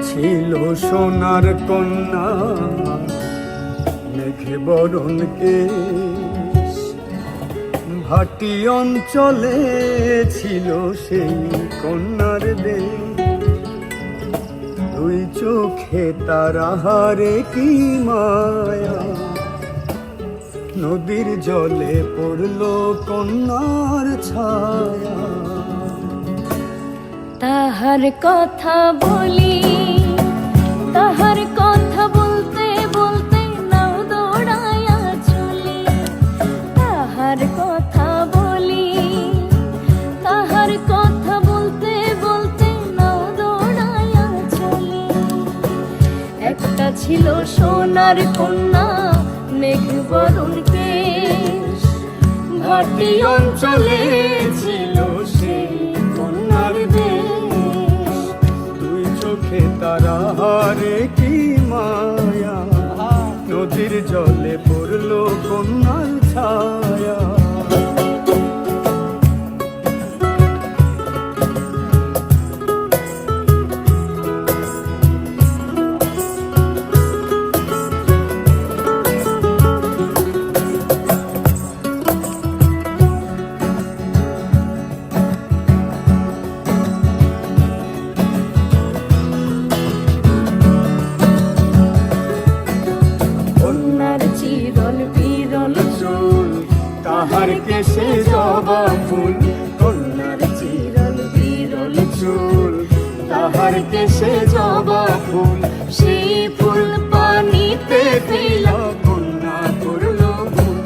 ছিল সোনার কন্যা মেঘে বরণ কেশ, ভাটি অঞ্চলে ছিল সেই কন্যার দেশ। দুই চোখে তার আহারে কি মায়া, নদীর জলে পড়লো কন্যার ছায়া। তাহার কথা বলি, তাহার কথা বলতে বলতে নাও দৌড়াইয়া চলি। তাহার কথা বলি, তাহার কথা বলতে বলতে নাও দৌড়াইয়া চলি। একটা ছিল সোনার কন্যা মেঘ বরণ কেশ, ভাটি অঞ্চলে ছিল সেই কন্যার দেশ। দুই চোখে তারা হারে কি মায়া, নদীর জলে পড়লো কন্যার ছায়া। তাহার কেশে জবা ফুল, কন্যার চিরল বিরল চুল। তাহার কেশে জবা ফুল, সেই ফুল পানিতে ফেলা কন্যা করলো ভুল।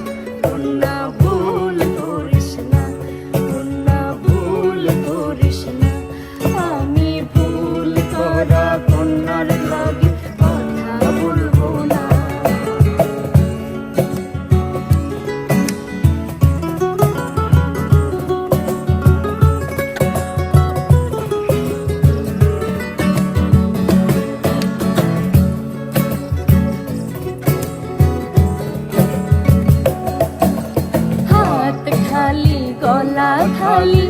কন্যা ভুল করিস না, কন্যা ভুল করিস না। আমি ভুল করা কন্যার লাগে কথা বলবো না। গলা খালি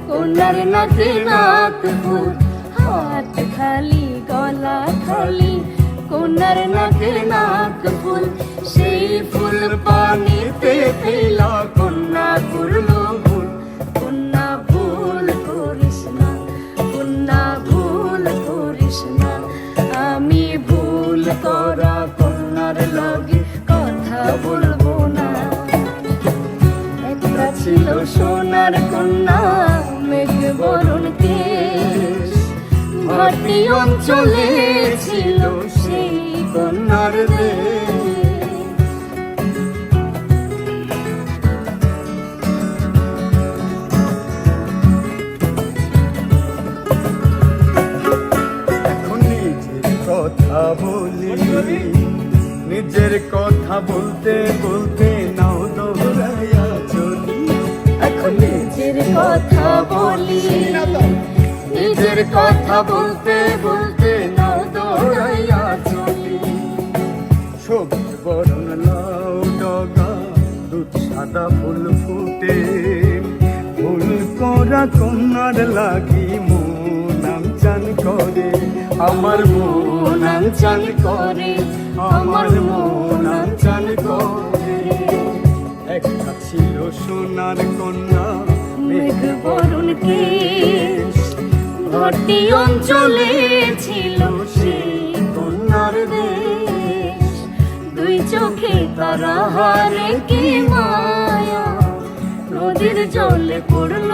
কন্যার নাকে নাক ফুল, হাত খালি গলা খালি কন্যার নাকে নাক ফুল। সেই ফুল পানিতে ফেলা কন্যা করলো ভুল। কন্যা ভুল করিস না, কন্যা ভুল করিস না। আমি ভুল করা কন্যার লাগে কথা বলবো না। ছিল সোনার কন্যা মেঘ বরণ কেশ, ভাটি অঞ্চলে ছিল সেই কন্যার দেশ। এখন নিজের কথা বলি, নিজের কথা বলতে বলতে নাও দৌড়াইয়া চলি। এখন নিজের কথা বলি, নিজের কথা বলতে বলতে নাও দৌড়াইয়া চলি। সবুজ বরণ লাউ ডগা, দুধ সাদা ফুল ফুটে। ফুল করা কন্যার লাগি মন চান করে, আমার মন চান করে, আমার মন চান করে। একটা ছিল সোনার কন্যা মেঘ বরণ কেশ, ভাটি অঞ্চলে ছিল সেই কন্যার দেশ। দুই চোখে তারা হারে কি মায়া, নদীর জলে পড়ল